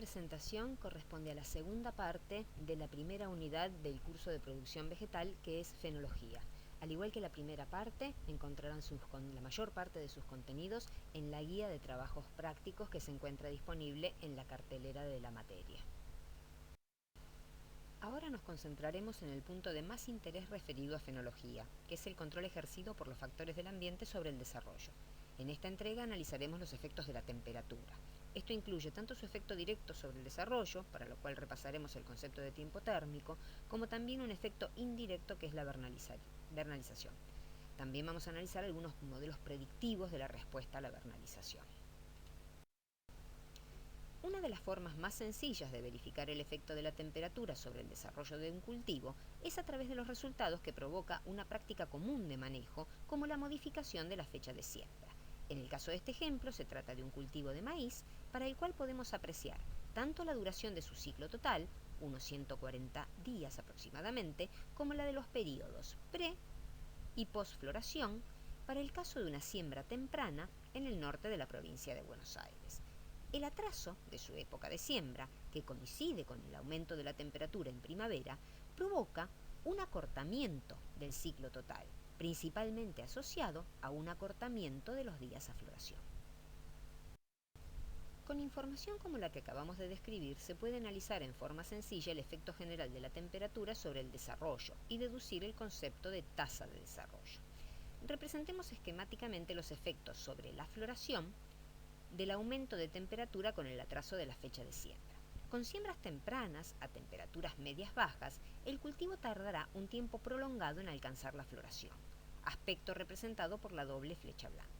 presentación corresponde a la segunda parte de la primera unidad del curso de producción vegetal, que es fenología. Al igual que la primera parte, encontrarán la mayor parte de sus contenidos en la guía de trabajos prácticos que se encuentra disponible en la cartelera de la materia. Ahora nos concentraremos en el punto de más interés referido a fenología, que es el control ejercido por los factores del ambiente sobre el desarrollo. En esta entrega analizaremos los efectos de la temperatura. Esto incluye tanto su efecto directo sobre el desarrollo, para lo cual repasaremos el concepto de tiempo térmico, como también un efecto indirecto que es la vernalización. También vamos a analizar algunos modelos predictivos de la respuesta a la vernalización. Una de las formas más sencillas de verificar el efecto de la temperatura sobre el desarrollo de un cultivo es a través de los resultados que provoca una práctica común de manejo, como la modificación de la fecha de siembra. En el caso de este ejemplo, se trata de un cultivo de maíz, para el cual podemos apreciar tanto la duración de su ciclo total, unos 140 días aproximadamente, como la de los periodos pre- y posfloración, para el caso de una siembra temprana en el norte de la provincia de Buenos Aires. El atraso de su época de siembra, que coincide con el aumento de la temperatura en primavera, provoca un acortamiento del ciclo total, principalmente asociado a un acortamiento de los días a floración. Con información como la que acabamos de describir, se puede analizar en forma sencilla el efecto general de la temperatura sobre el desarrollo y deducir el concepto de tasa de desarrollo. Representemos esquemáticamente los efectos sobre la floración del aumento de temperatura con el atraso de la fecha de siembra. Con siembras tempranas a temperaturas medias bajas, el cultivo tardará un tiempo prolongado en alcanzar la floración, aspecto representado por la doble flecha blanca.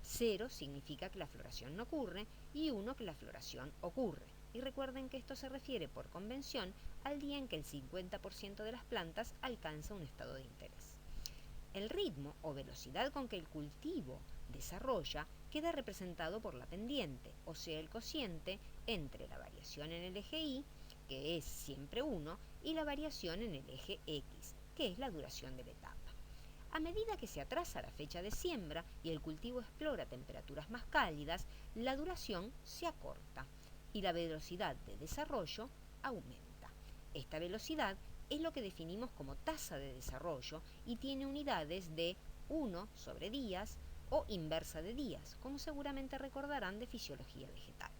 0 significa que la floración no ocurre y 1 que la floración ocurre. Y recuerden que esto se refiere por convención al día en que el 50% de las plantas alcanza un estado de interés. El ritmo o velocidad con que el cultivo desarrolla queda representado por la pendiente, o sea, el cociente entre la variación en el eje Y, que es siempre 1, y la variación en el eje X, que es la duración de la etapa. A medida que se atrasa la fecha de siembra y el cultivo explora temperaturas más cálidas, la duración se acorta y la velocidad de desarrollo aumenta. Esta velocidad es lo que definimos como tasa de desarrollo y tiene unidades de 1 sobre días o inversa de días, como seguramente recordarán de fisiología vegetal.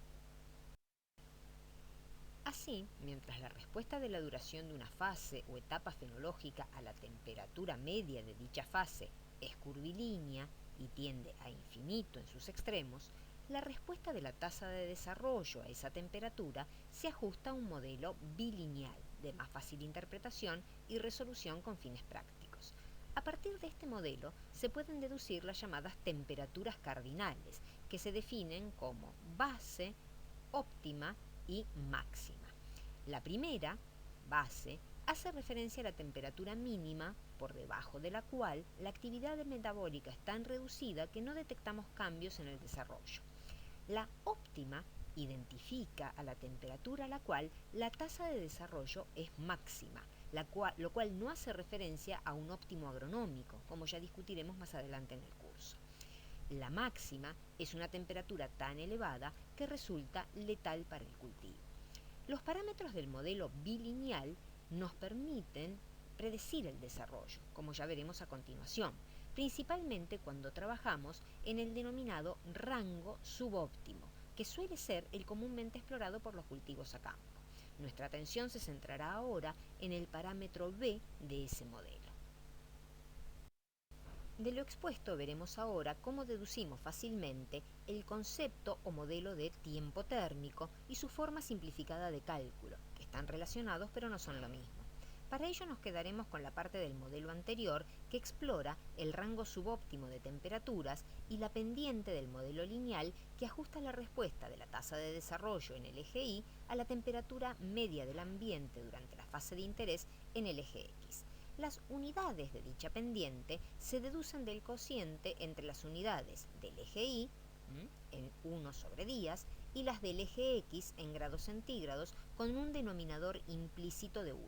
Así, mientras la respuesta de la duración de una fase o etapa fenológica a la temperatura media de dicha fase es curvilínea y tiende a infinito en sus extremos, la respuesta de la tasa de desarrollo a esa temperatura se ajusta a un modelo bilineal de más fácil interpretación y resolución con fines prácticos. A partir de este modelo se pueden deducir las llamadas temperaturas cardinales, que se definen como base, óptima y máxima. La primera, base, hace referencia a la temperatura mínima por debajo de la cual la actividad metabólica es tan reducida que no detectamos cambios en el desarrollo. La óptima identifica a la temperatura a la cual la tasa de desarrollo es máxima, lo cual no hace referencia a un óptimo agronómico, como ya discutiremos más adelante en el curso. La máxima es una temperatura tan elevada que resulta letal para el cultivo. Los parámetros del modelo bilineal nos permiten predecir el desarrollo, como ya veremos a continuación, principalmente cuando trabajamos en el denominado rango subóptimo, que suele ser el comúnmente explorado por los cultivos a campo. Nuestra atención se centrará ahora en el parámetro B de ese modelo. De lo expuesto veremos ahora cómo deducimos fácilmente el concepto o modelo de tiempo térmico y su forma simplificada de cálculo, que están relacionados pero no son lo mismo. Para ello nos quedaremos con la parte del modelo anterior que explora el rango subóptimo de temperaturas y la pendiente del modelo lineal que ajusta la respuesta de la tasa de desarrollo en el eje Y a la temperatura media del ambiente durante la fase de interés en el eje X. Las unidades de dicha pendiente se deducen del cociente entre las unidades del eje Y, en 1 sobre días, y las del eje X en grados centígrados con un denominador implícito de 1.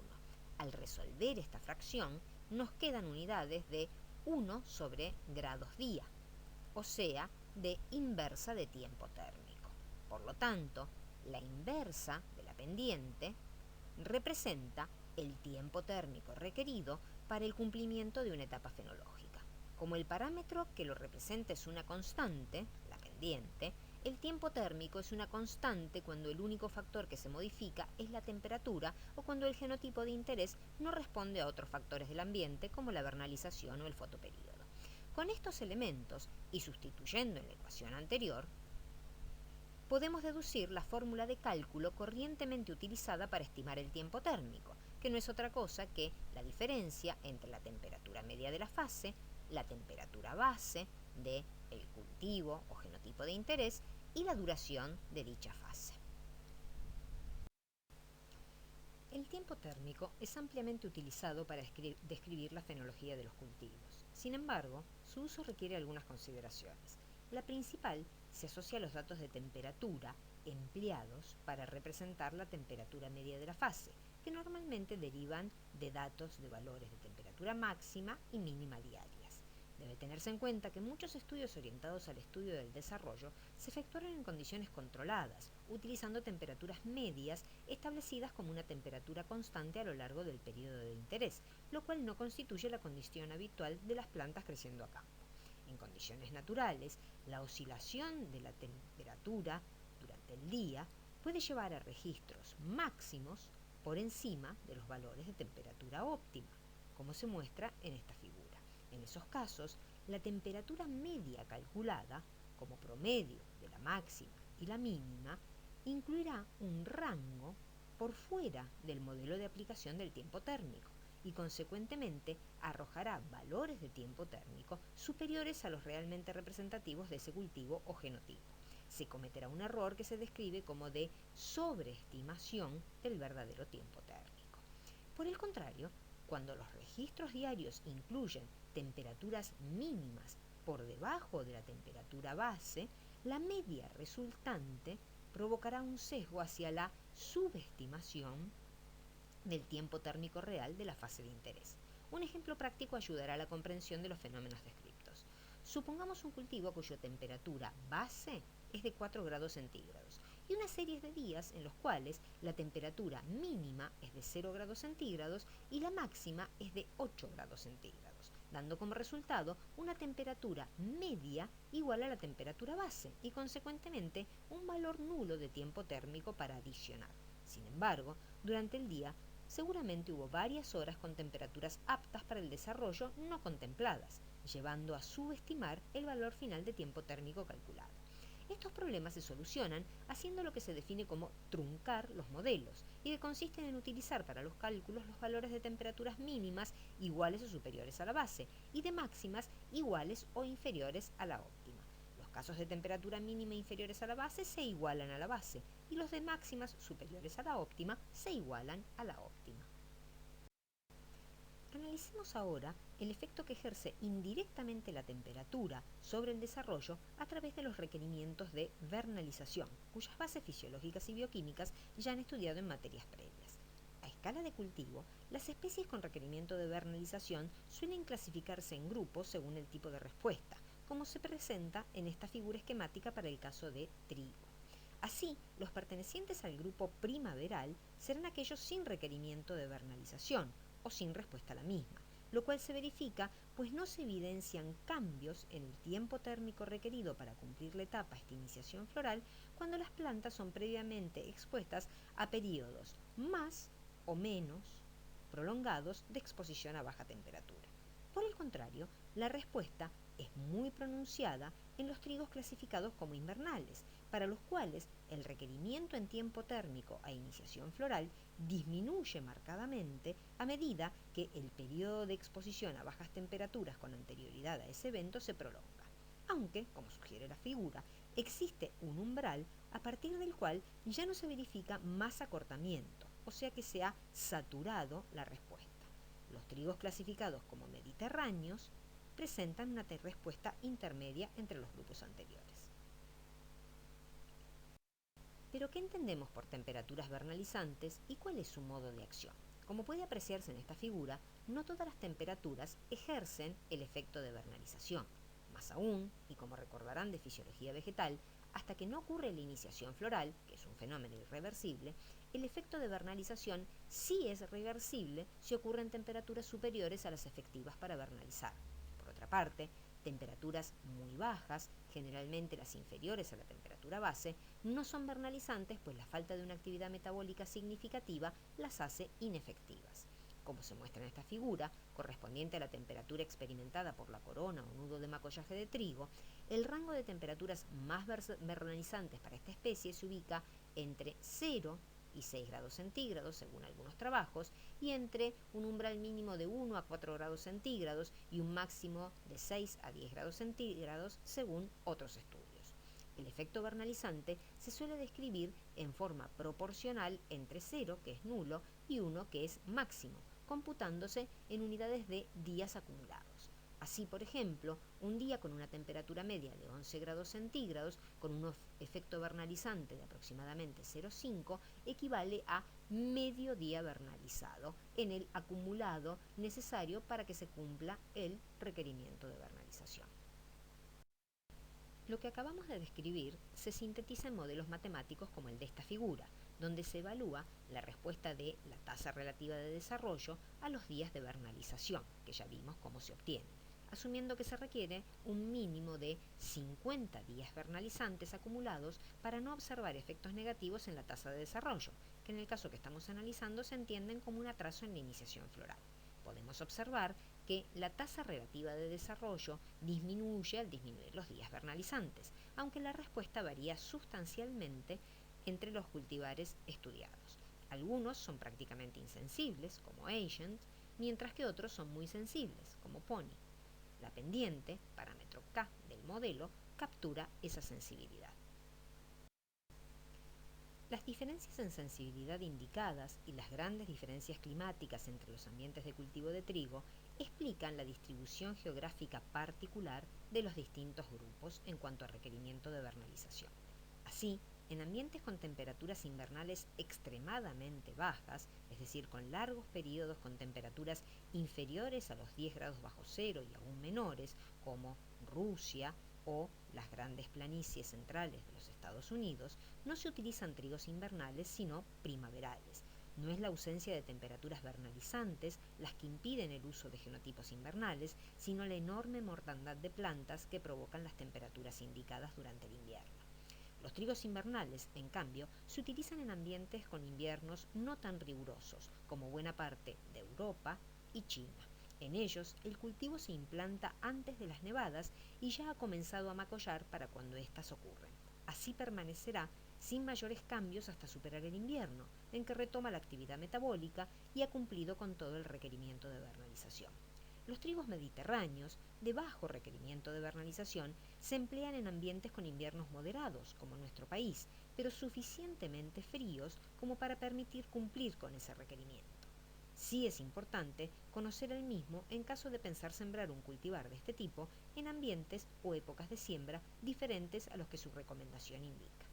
Al resolver esta fracción, nos quedan unidades de 1 sobre grados día, o sea, de inversa de tiempo térmico. Por lo tanto, La inversa de la pendiente representa el tiempo térmico requerido para el cumplimiento de una etapa fenológica. Como el parámetro que lo representa es una constante, la pendiente, el tiempo térmico es una constante cuando el único factor que se modifica es la temperatura o cuando el genotipo de interés no responde a otros factores del ambiente como la vernalización o el fotoperíodo. Con estos elementos, y sustituyendo en la ecuación anterior, podemos deducir la fórmula de cálculo corrientemente utilizada para estimar el tiempo térmico, que no es otra cosa que la diferencia entre la temperatura media de la fase, la temperatura base del cultivo o genotipo de interés y la duración de dicha fase. El tiempo térmico es ampliamente utilizado para describir la fenología de los cultivos. Sin embargo, su uso requiere algunas consideraciones. La principal se asocia a los datos de temperatura empleados para representar la temperatura media de la fase, que normalmente derivan de datos de valores de temperatura máxima y mínima diarias. Debe tenerse en cuenta que muchos estudios orientados al estudio del desarrollo se efectuaron en condiciones controladas, utilizando temperaturas medias establecidas como una temperatura constante a lo largo del periodo de interés, lo cual no constituye la condición habitual de las plantas creciendo a campo. En condiciones naturales, la oscilación de la temperatura durante el día puede llevar a registros máximos por encima de los valores de temperatura óptima, como se muestra en esta figura. En esos casos, la temperatura media calculada, como promedio de la máxima y la mínima, incluirá un rango por fuera del modelo de aplicación del tiempo térmico y consecuentemente arrojará valores de tiempo térmico superiores a los realmente representativos de ese cultivo o genotipo. Se cometerá un error que se describe como de sobreestimación del verdadero tiempo térmico. Por el contrario, cuando los registros diarios incluyen temperaturas mínimas por debajo de la temperatura base, la media resultante provocará un sesgo hacia la subestimación del tiempo térmico real de la fase de interés. Un ejemplo práctico ayudará a la comprensión de los fenómenos descritos. Supongamos un cultivo cuya temperatura base es de 4 grados centígrados y una serie de días en los cuales la temperatura mínima es de 0 grados centígrados y la máxima es de 8 grados centígrados, dando como resultado una temperatura media igual a la temperatura base y consecuentemente un valor nulo de tiempo térmico para adicionar. Sin embargo, durante el día seguramente hubo varias horas con temperaturas aptas para el desarrollo no contempladas, llevando a subestimar el valor final de tiempo térmico calculado. Estos problemas se solucionan haciendo lo que se define como truncar los modelos y que consisten en utilizar para los cálculos los valores de temperaturas mínimas iguales o superiores a la base y de máximas iguales o inferiores a la óptima. Los casos de temperatura mínima inferiores a la base se igualan a la base y los de máximas superiores a la óptima se igualan a la óptima. Analicemos ahora el efecto que ejerce indirectamente la temperatura sobre el desarrollo a través de los requerimientos de vernalización, cuyas bases fisiológicas y bioquímicas ya han estudiado en materias previas. A escala de cultivo, las especies con requerimiento de vernalización suelen clasificarse en grupos según el tipo de respuesta, como se presenta en esta figura esquemática para el caso de trigo. Así, los pertenecientes al grupo primaveral serán aquellos sin requerimiento de vernalización o sin respuesta a la misma, lo cual se verifica pues no se evidencian cambios en el tiempo térmico requerido para cumplir la etapa de iniciación floral cuando las plantas son previamente expuestas a periodos más o menos prolongados de exposición a baja temperatura. Por el contrario, la respuesta es muy pronunciada en los trigos clasificados como invernales, para los cuales el requerimiento en tiempo térmico a iniciación floral disminuye marcadamente a medida que el periodo de exposición a bajas temperaturas con anterioridad a ese evento se prolonga. Aunque, como sugiere la figura, existe un umbral a partir del cual ya no se verifica más acortamiento, o sea que se ha saturado la respuesta. Los trigos clasificados como mediterráneos presentan una respuesta intermedia entre los grupos anteriores. Pero, ¿qué entendemos por temperaturas vernalizantes y cuál es su modo de acción? Como puede apreciarse en esta figura, no todas las temperaturas ejercen el efecto de vernalización. Más aún, y como recordarán de fisiología vegetal, Hasta que no ocurre la iniciación floral, que es un fenómeno irreversible, el efecto de vernalización sí es reversible si ocurre en temperaturas superiores a las efectivas para vernalizar. Por otra parte, temperaturas muy bajas, generalmente las inferiores a la temperatura base, no son vernalizantes, pues la falta de una actividad metabólica significativa las hace inefectivas. Como se muestra en esta figura, correspondiente a la temperatura experimentada por la corona o nudo de macollaje de trigo, el rango de temperaturas más vernalizantes para esta especie se ubica entre 0 y 6 grados centígrados, según algunos trabajos, y entre un umbral mínimo de 1 a 4 grados centígrados y un máximo de 6 a 10 grados centígrados, según otros estudios. El efecto vernalizante se suele describir en forma proporcional entre 0, que es nulo, y 1, que es máximo, computándose en unidades de días acumulados. Así, por ejemplo, un día con una temperatura media de 11 grados centígrados, con un efecto vernalizante de aproximadamente 0,5, equivale a medio día vernalizado en el acumulado necesario para que se cumpla el requerimiento de vernalización. Lo que acabamos de describir se sintetiza en modelos matemáticos como el de esta figura, donde se evalúa la respuesta de la tasa relativa de desarrollo a los días de vernalización, que ya vimos cómo se obtiene, asumiendo que se requiere un mínimo de 50 días vernalizantes acumulados para no observar efectos negativos en la tasa de desarrollo, que en el caso que estamos analizando se entienden como un atraso en la iniciación floral. Podemos observar que la tasa relativa de desarrollo disminuye al disminuir los días vernalizantes, aunque la respuesta varía sustancialmente entre los cultivares estudiados. Algunos son prácticamente insensibles, como Agent, mientras que otros son muy sensibles, como Pony. La pendiente, parámetro K del modelo, captura esa sensibilidad. Las diferencias en sensibilidad indicadas y las grandes diferencias climáticas entre los ambientes de cultivo de trigo explican la distribución geográfica particular de los distintos grupos en cuanto a requerimiento de vernalización. Así, en ambientes con temperaturas invernales extremadamente bajas, es decir, con largos periodos con temperaturas inferiores a los 10 grados bajo cero y aún menores, como Rusia o las grandes planicies centrales de los Estados Unidos, no se utilizan trigos invernales sino primaverales. No es la ausencia de temperaturas vernalizantes las que impiden el uso de genotipos invernales, sino la enorme mortandad de plantas que provocan las temperaturas indicadas durante el invierno. Los trigos invernales, en cambio, se utilizan en ambientes con inviernos no tan rigurosos, como buena parte de Europa y China. En ellos, el cultivo se implanta antes de las nevadas y ya ha comenzado a macollar para cuando éstas ocurren. Así permanecerá sin mayores cambios hasta superar el invierno, en que retoma la actividad metabólica y ha cumplido con todo el requerimiento de vernalización. Los trigos mediterráneos, de bajo requerimiento de vernalización, se emplean en ambientes con inviernos moderados, como nuestro país, pero suficientemente fríos como para permitir cumplir con ese requerimiento. Sí es importante conocer el mismo en caso de pensar sembrar un cultivar de este tipo en ambientes o épocas de siembra diferentes a los que su recomendación indica.